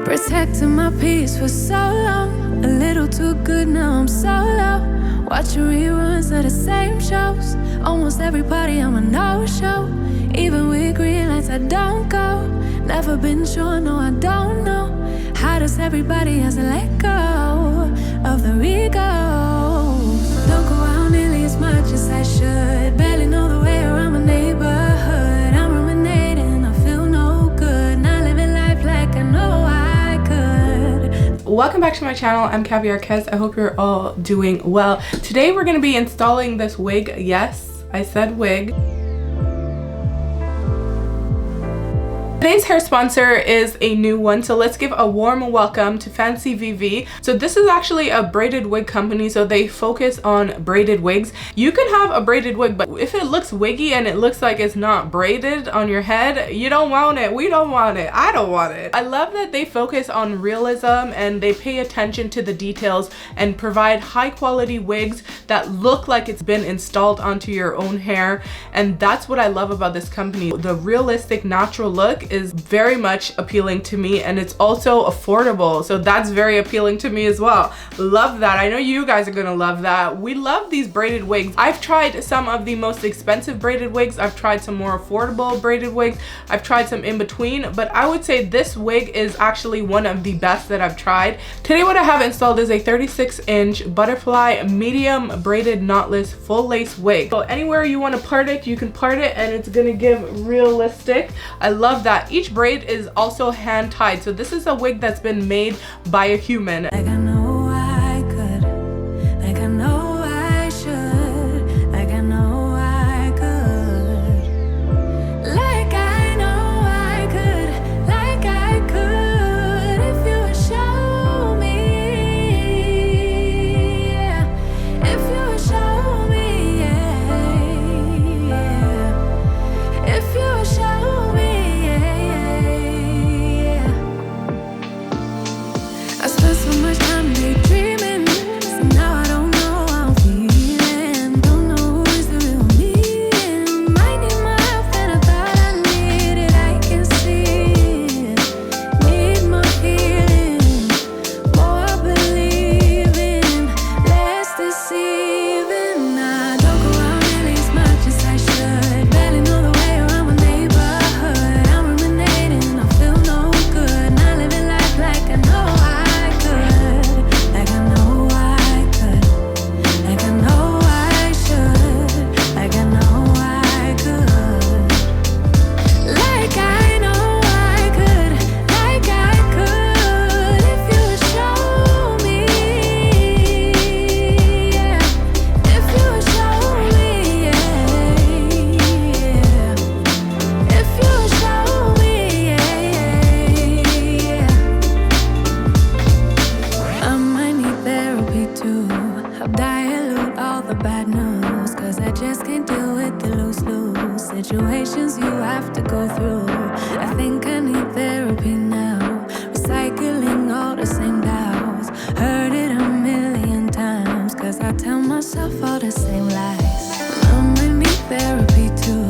Protecting my peace for so long, a little too good, now I'm solo. Watching reruns of the same shows. Almost every party I'm a no-show. Even with green lights I don't go. Never been sure, no I don't know. How does everybody else let go of the egos? Don't go out nearly as much as I should. Barely know the way around my neighborhood. I'm ruminating, I feel no good. Not living life like I know I could. Welcome back to my channel. I'm Caviar Kez. I hope you're all doing well. Today we're going to be installing this wig. Yes, I said wig. Today's hair sponsor is a new one, so let's give a warm welcome to Fancivivi. So this is actually a braided wig company, so they focus on braided wigs. You can have a braided wig, but if it looks wiggy and it looks like it's not braided on your head, you don't want it. We don't want it. I don't want it. I love that they focus on realism and they pay attention to the details and provide high quality wigs that look like it's been installed onto your own hair. And that's what I love about this company. The realistic natural look is very much appealing to me, and it's also affordable, so that's very appealing to me as well. Love that. I know you guys are gonna love that. We love these braided wigs. I've tried some of the most expensive braided wigs. I've tried some more affordable braided wigs. I've tried some in between, but I would say this wig is actually one of the best that I've tried. Today what I have installed is a 36-inch butterfly medium braided knotless full lace wig. So anywhere you want to part it, you can part it, and it's gonna give realistic. I love that. Each braid is also hand tied, so this is a wig that's been made by a human. Like I know I could, like I know I should, like I know I could, like I know I could, like I could, if you would show me, yeah. If you would show me, yeah, yeah. If you would show me. Situations you have to go through. I think I need therapy now. Recycling all the same doubts. Heard it a million times, cause I tell myself all the same lies. I might need therapy too.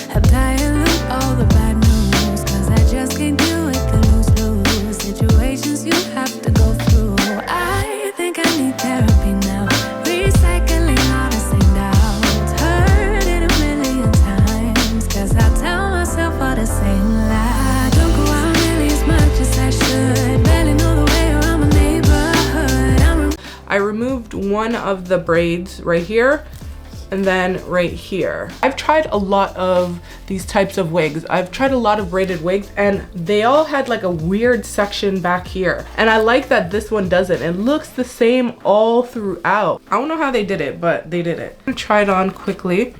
Help dilute all the bad news, cause I just can't deal with the lose-lose situations you have to go through. I think I need therapy now. Recycling all the same doubts. Heard it a million times, cause I tell myself all the same lie. Don't go out nearly as much as I should. Barely know the way around my neighborhood. I removed one of the braids right here and then right here. I've tried a lot of these types of wigs. I've tried a lot of braided wigs, and they all had like a weird section back here. And I like that this one doesn't. It looks the same all throughout. I don't know how they did it, but they did it. I'm gonna try it on quickly.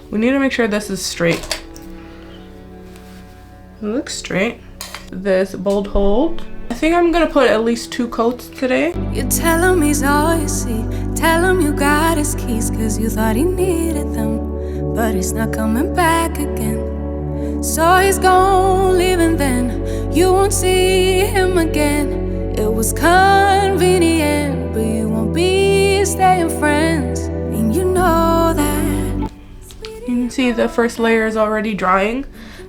We need to make sure this is straight. It looks straight. This bold hold. I think I'm gonna put at least 2 coats today. You tell him he's all you see. Tell him you got his keys, cause you thought he needed them. But he's not coming back again. So he's gone, leaving then. You won't see him again. It was convenient, but you won't be staying friends. And you know that. see the first layer is already drying.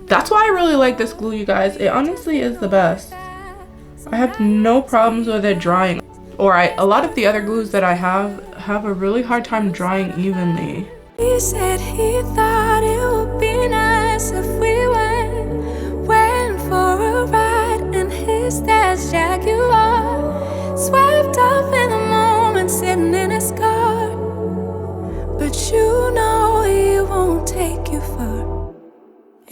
That's why I really like this glue, you guys. It honestly is the best. I have no problems with it drying. Or a lot of the other glues that I have a really hard time drying evenly. He said he thought it would be nice if we went for a ride in his dad's Jaguar, swept up in the moment, sitting in his car. But you know he won't take you far,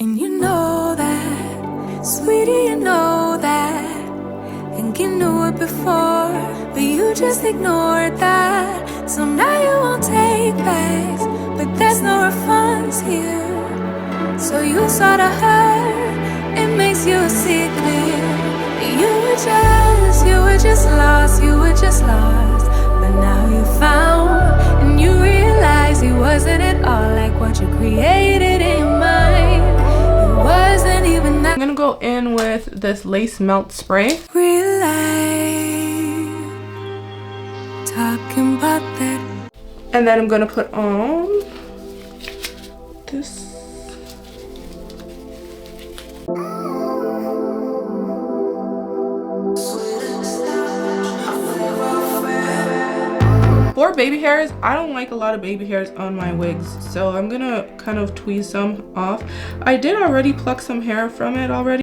and you know that, sweetie, you know that. Think you knew it before, but you just ignored that. So now you won't take backs, but there's no refunds here. So you sorta hurt, it makes you see clear. You were just lost, you were just lost. But now you found, and you realize he wasn't at all like what you created in your mind. It wasn't even that. I'm gonna go in with this lace melt spray. Real life, talking about that. And then I'm gonna put on this. For baby hairs, I don't like a lot of baby hairs on my wigs, so I'm gonna kind of tweeze some off. I did already pluck some hair from it already.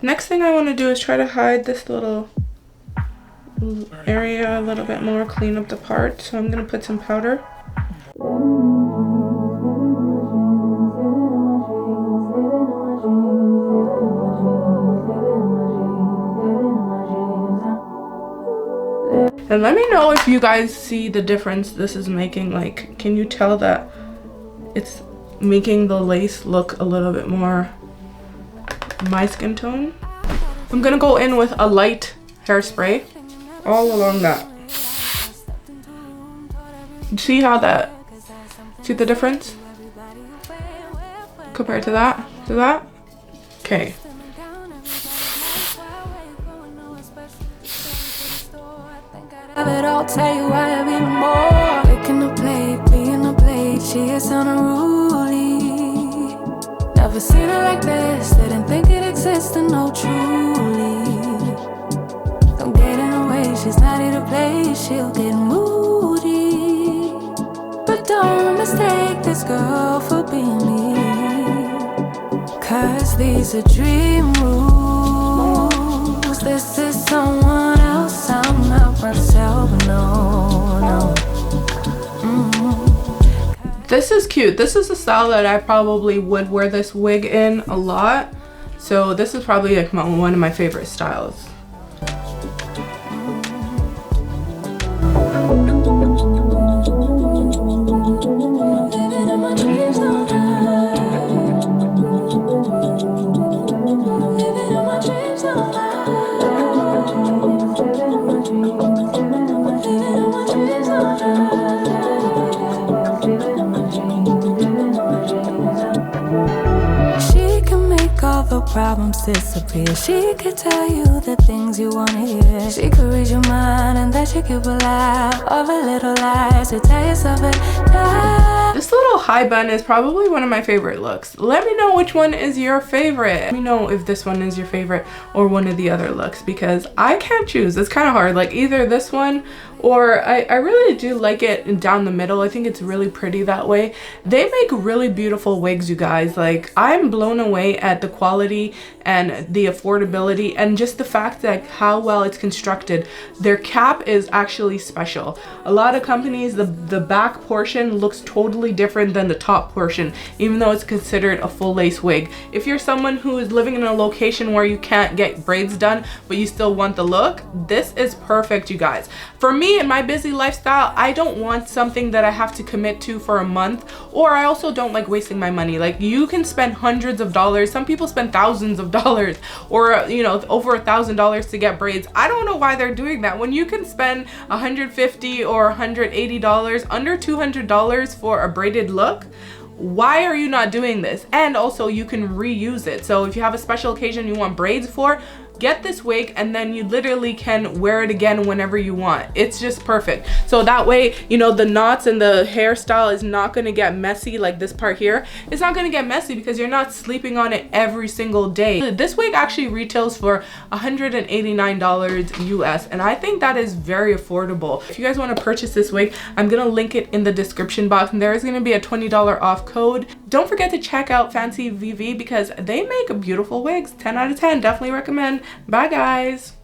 Next thing I want to do is try to hide this little area a little bit more, clean up the part. So I'm going to put some powder. And let me know if you guys see the difference this is making. Like, can you tell that it's making the lace look a little bit more my skin tone? I'm gonna go in with a light hairspray all along that. See how that, see the difference compared to that? Okay. I'll tell you why I've been more. Picking a plate, being a plate, she is unruly. Never seen her like this, didn't think it existed, no truly. Don't get in her way, she's not here to play, she'll get moody. But don't mistake this girl for being me, 'cause these are dream rules. This is someone else, I'm not myself, no. This is cute. This is a style that I probably would wear this wig in a lot. So this is probably like one of my favorite styles. Problems disappear. She could tell you the things you wanna hear. She could read your mind and that you could laugh of a little lies to tell yourself it. This little high bun is probably one of my favorite looks. Let me know which one is your favorite. Let me know if this one is your favorite or one of the other looks, because I can't choose. It's kind of hard. Like either this one or I really do like it down the middle. I think it's really pretty that way. They make really beautiful wigs, you guys. Like I'm blown away at the quality and the affordability and just the fact that how well it's constructed. Their cap is actually special. A lot of companies, the back portion looks totally different than the top portion, even though it's considered a full lace wig. If you're someone who is living in a location where you can't get braids done but you still want the look, this is perfect, you guys. For me, me and my busy lifestyle, I don't want something that I have to commit to for a month, or I also don't like wasting my money. Like, you can spend hundreds of dollars, some people spend thousands of dollars, or you know, over $1,000 to get braids. I don't know why they're doing that when you can spend $150 or $180, under $200 for a braided look. Why are you not doing this? And also, you can reuse it. So if you have a special occasion you want braids for, get this wig and then you literally can wear it again whenever you want. It's just perfect. So that way, you know, the knots and the hairstyle is not going to get messy. Like this part here, it's not going to get messy because you're not sleeping on it every single day. This wig actually retails for $189 US, and I think that is very affordable. If you guys want to purchase this wig, I'm going to link it in the description box, and there is going to be a $20 off code. Don't forget to check out Fancivivi because they make beautiful wigs. 10 out of 10. Definitely recommend. Bye guys.